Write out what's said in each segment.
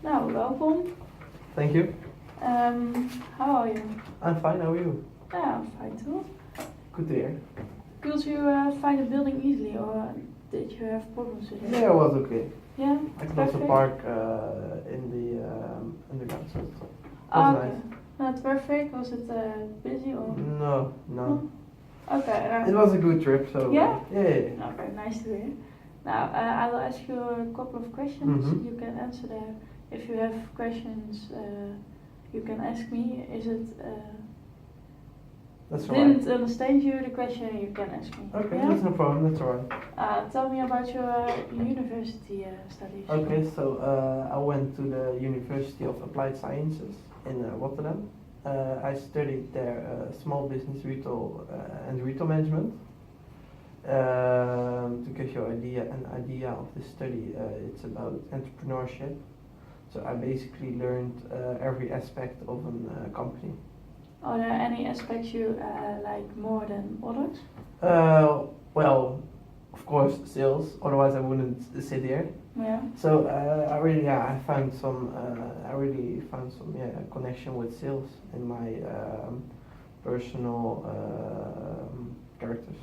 Nou, welkom. Thank you. How are you? I'm fine, how are you? Yeah, I'm fine too. Good to hear. Could you find a building easily, or did you have problems with it? Yeah, it was okay. Yeah, I could perfect. also park in the underground, so it was Okay. nice. Not perfect. Was it busy or? No. Okay. It was a good trip, so Yeah? yeah. Okay, nice to hear. Now, I will ask you a couple of questions. Mhm. You can answer them. If you have questions, you can ask me. Is it That's didn't alright. understand you the question? You can ask me. Okay, Yeah? that's no problem, that's alright. Tell me about your university studies. Okay, so I went to the University of Applied Sciences in Rotterdam. I studied there small business retail and retail management. To give you an idea of the study, it's about entrepreneurship. So I basically learned every aspect of a company. Are there any aspects you like more than others? Well, of course, sales. Otherwise, I wouldn't sit here. Yeah. So I really found some connection with sales in my personal characters.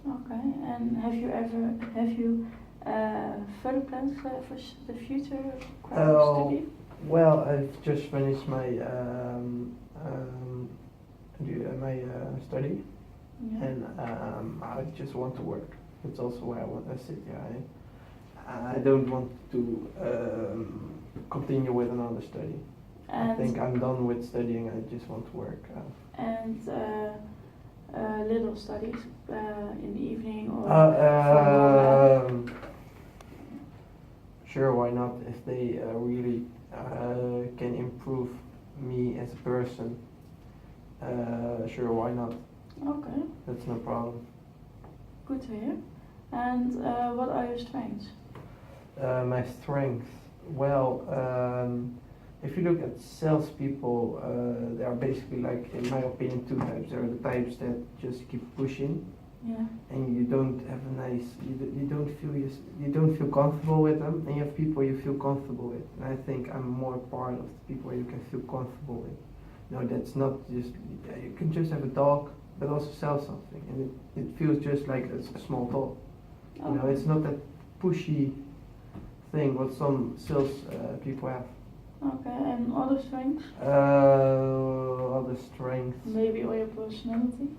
Okay. And have you further plans for the future study? Well, I've just finished my study, Yeah. and I just want to work. That's also why I want to sit here. I don't want to continue with another study. And I think I'm done with studying. I just want to work. And little studies in the evening or Sure, why not? If they really can improve me as a person, sure, why not? Okay, That's no problem. good to hear. And what are your strengths? My strengths. Well, if you look at salespeople, there are basically, like, in my opinion, two types. There are the types that just keep pushing, Yeah. and you don't have a nice, you don't feel comfortable with them, and you have people you feel comfortable with. And I think I'm more part of the people you can feel comfortable with. No, that's not just, you can just have a talk, but also sell something, and it feels just like a small talk. You know, it's not that pushy thing what some sales people have. Okay, and other strengths? Other strengths. Maybe or your personality?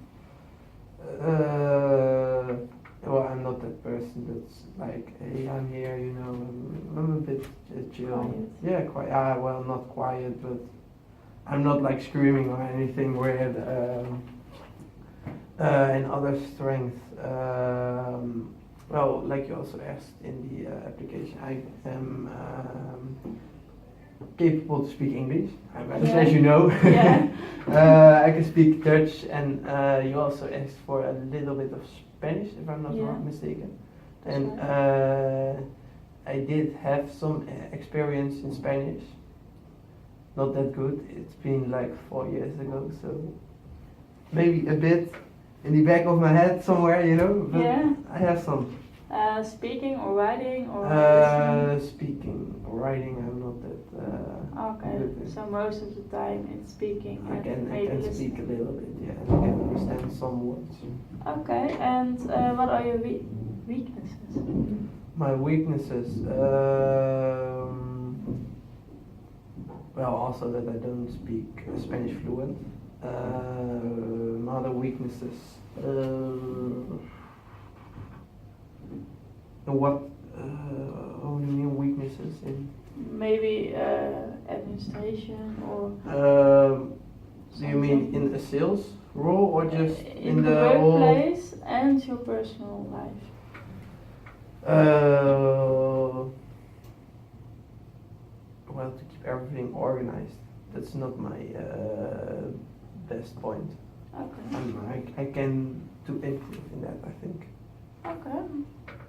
Well, I'm not that person that's like, hey, I'm here, you know, I'm a bit chill. Quiet. Yeah, quiet. Well, not quiet, but I'm not like screaming or anything weird. And other strengths, well, like you also asked in the application, I am capable to speak English, as you know. Yeah. I can speak Dutch, and you also asked for a little bit of Spanish, if I'm not mistaken. That's And I did have some experience in Spanish. Not that good. It's been like 4 years ago, so maybe a bit in the back of my head somewhere, you know. But Yeah. I have some. Speaking or writing or listening? Speaking, writing, I'm not that. Okay, good at. so most of the time it's speaking I and can maybe speak a listening. little bit, yeah, and I can understand some words. Okay, and what are your weaknesses? My weaknesses, well, also that I don't speak Spanish fluent. My other weaknesses, what only new weaknesses in? Maybe administration or Do you mean in a sales role or just in the whole? workplace and your personal life? Well, to keep everything organized. That's not my best point. Okay. I can to improve in that, I think. Okay,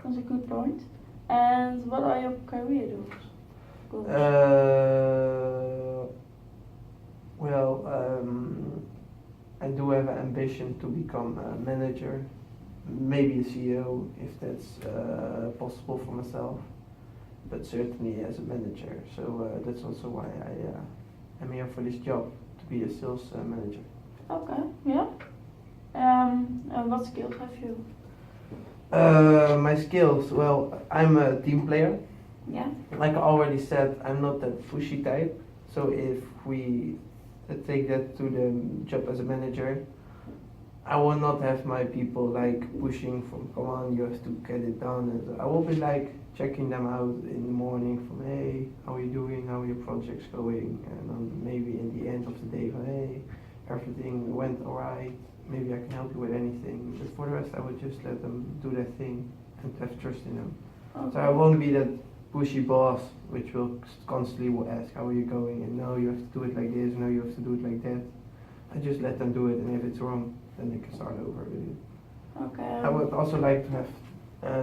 that's a good point. And what are your career goals? I do have an ambition to become a manager, maybe a CEO if that's possible for myself. but certainly as a manager. So that's also why I am here for this job, to be a sales manager. Okay, yeah. And what skills have you? My skills, well, I'm a team player. Yeah. Like I already said, I'm not that pushy type. So if we take that to the job as a manager, I will not have my people like pushing from, come on, you have to get it done. And I will be like checking them out in the morning from, hey, how are you doing? How are your projects going? And maybe in the end of the day, from, hey, everything went alright. Maybe I can help you with anything. But for the rest, I would just let them do their thing and have trust in them. Okay. So I won't be that pushy boss which will constantly will ask, how are you going? And no, you have to do it like this. No, you have to do it like that. I just let them do it, and if it's wrong, then they can start over. Really. Okay. I would also like to have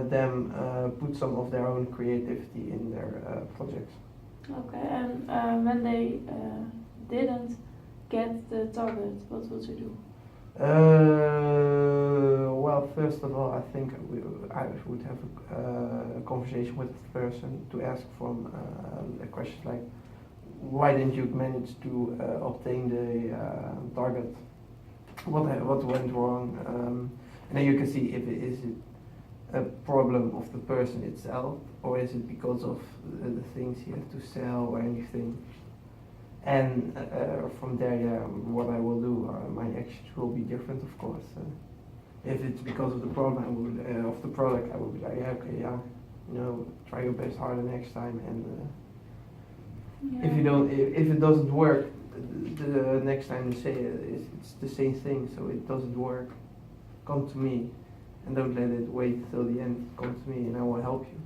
them put some of their own creativity in their projects. Okay, and when they didn't get the target, what would you do? Well, first of all, I think I would have a conversation with the person to ask from questions like, why didn't you manage to obtain the target? What went wrong? And then you can see if it is a problem of the person itself, or is it because of the things he has to sell or anything. And from there, yeah, what I will do, my actions will be different, of course. If it's because of the problem, of the product, I will be like, yeah, okay, yeah, you know, try your best harder next time. And if it doesn't work, the next time you say it, it's the same thing. So it doesn't work. Come to me, and don't let it wait till the end. Come to me, and I will help you.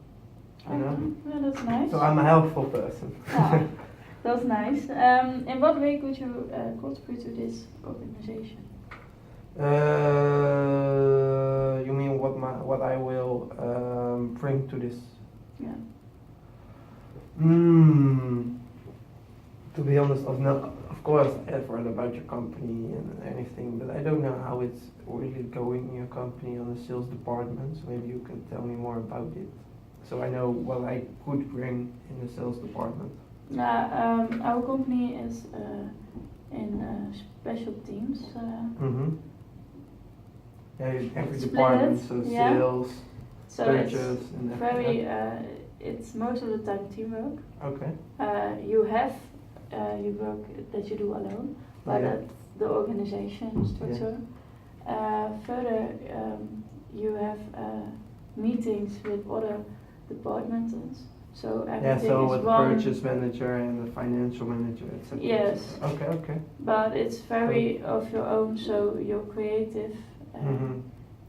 You know? Yeah, that's nice. So I'm a helpful person. Yeah, that's nice. In what way could you contribute to this organization? You mean what I will bring to this? Yeah. To be honest, of course, I've read about your company and anything, but I don't know how it's really going in your company on the sales department. So maybe you can tell me more about it, so I know what I could bring in the sales department. Our company is in special teams. Yeah, every Split department, it, so yeah. sales, So purchase, it's and very, yeah. it's most of the time teamwork. Okay. You have you work that you do alone, but Yeah. that's the organization structure. Further, you have meetings with other departments. So everything So is with one. purchase manager and the financial manager, etc. Yes. Okay. But it's very of your own, so your creative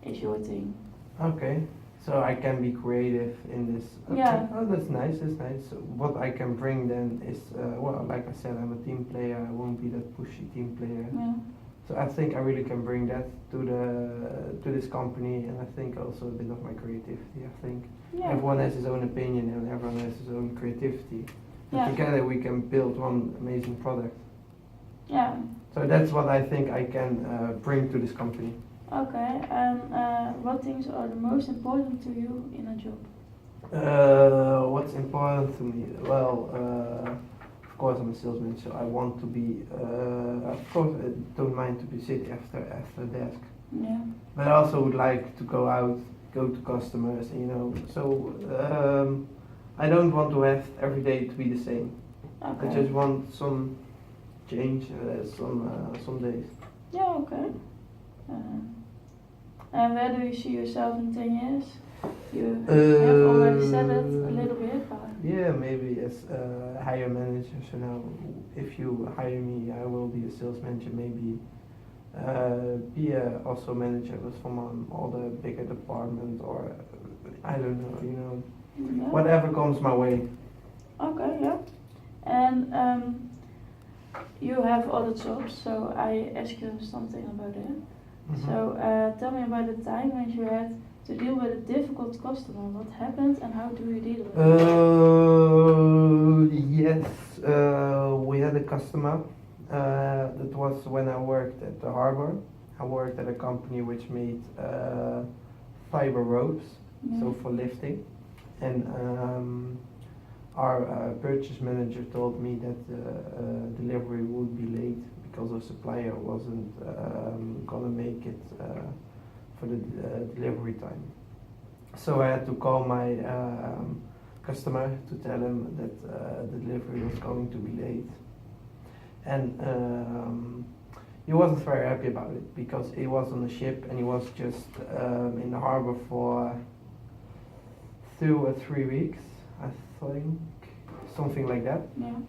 is your thing. Okay. So I can be creative in this. Okay. Yeah. Oh, that's nice. That's nice. So what I can bring then is, well, like I said, I'm a team player. I won't be that pushy team player. Yeah. So I think I really can bring that to this company, and I think also a bit of my creativity. I think everyone has his own opinion and everyone has his own creativity. And together we can build one amazing product. Yeah. So that's what I think I can bring to this company. Okay, and what things are the most important to you in a job? What's important to me? Well, of course I'm a salesman, so I want to be, of course I don't mind to be sit after a desk. Yeah. But I also would like to go out, go to customers, you know, so I don't want to have every day to be the same. Okay. I just want some change some days. Yeah, okay. And where do you see yourself in 10 years? You have already said it a little bit, but... Yeah, maybe as a higher manager. So now, if you hire me, I will be a sales manager. Maybe be also manager with from all the bigger department, or I don't know. You know, whatever comes my way. Okay, yeah. And you have other jobs, so I ask you something about it. So tell me about the time when you had to deal with a difficult customer. What happened and how do you deal with it? Yes, we had a customer. That was when I worked at the harbor. I worked at a company which made fiber ropes, so for lifting. And our purchase manager told me that the delivery would be late because the supplier wasn't gonna make it for the delivery time. So I had to call my customer to tell him that the delivery was going to be late. And he wasn't very happy about it because he was on the ship and he was just in the harbor for 2 or 3 weeks, I think, something like that. Yeah.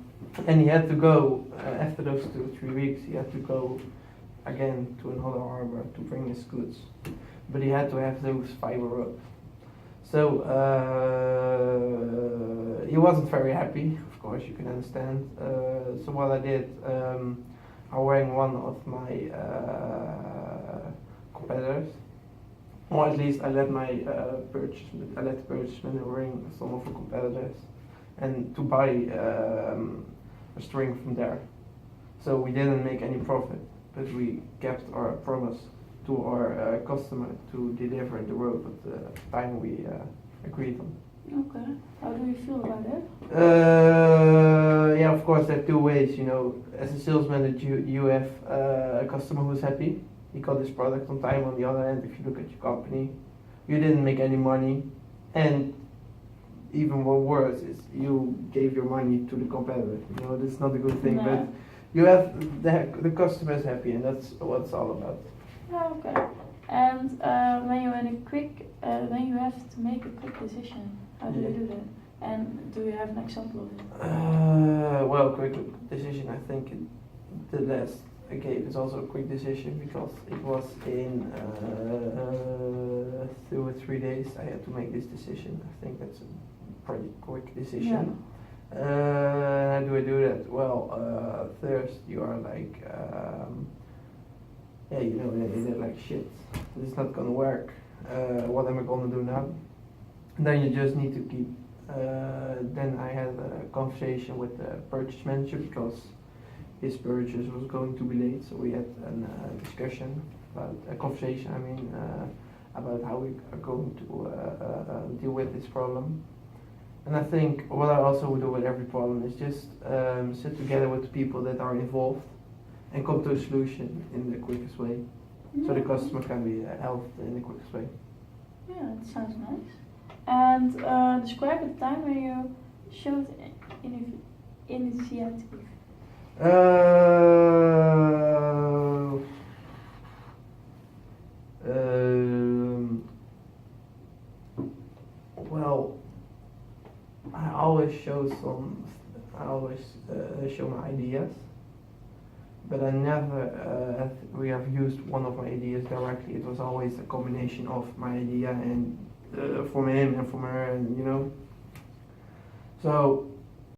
And he had to go, after those 2 or 3 weeks, he had to go again to another harbor to bring his goods. But he had to have those fiber ropes. So he wasn't very happy, of course, you can understand. So what I did, I rang one of my competitors, or at least I let the purchaseman ring some of the competitors, and to buy a string from there. So we didn't make any profit, but we kept our promise to our customer to deliver the rope at the time we agreed on. Okay. How do you feel about it? Yeah, of course, there are 2 ways. You know, as a salesman, you have a customer who's happy. He got his product on time. On the other hand, if you look at your company, you didn't make any money, and even what worse is you gave your money to the competitor. You know, that's not a good thing. No. But you have the customer is happy, and that's what it's all about. Yeah, okay. And when you have to make a quick decision, how do you do that? And do you have an example of it? Well, quick decision. I think the last I gave is also a quick decision because it was in 2 or 3 days. I had to make this decision. I think that's a pretty quick decision. Yeah. How do I do that? Well, first you are like, yeah, you know, you're like shit. This is not gonna work. What am I gonna do now? And then you just need to keep. Then I had a conversation with the purchase manager because his purchase was going to be late. So we had a discussion about a conversation. I mean, about how we are going to deal with this problem. And I think what I also would do with every problem is just sit together with the people that are involved and come to a solution in the quickest way, so the customer can be helped in the quickest way. Yeah, that sounds nice. And describe the time when you showed initiative. Well, I always show my ideas, but I never we have used one of my ideas directly. It was always a combination of my idea and from him and from her, and you know. So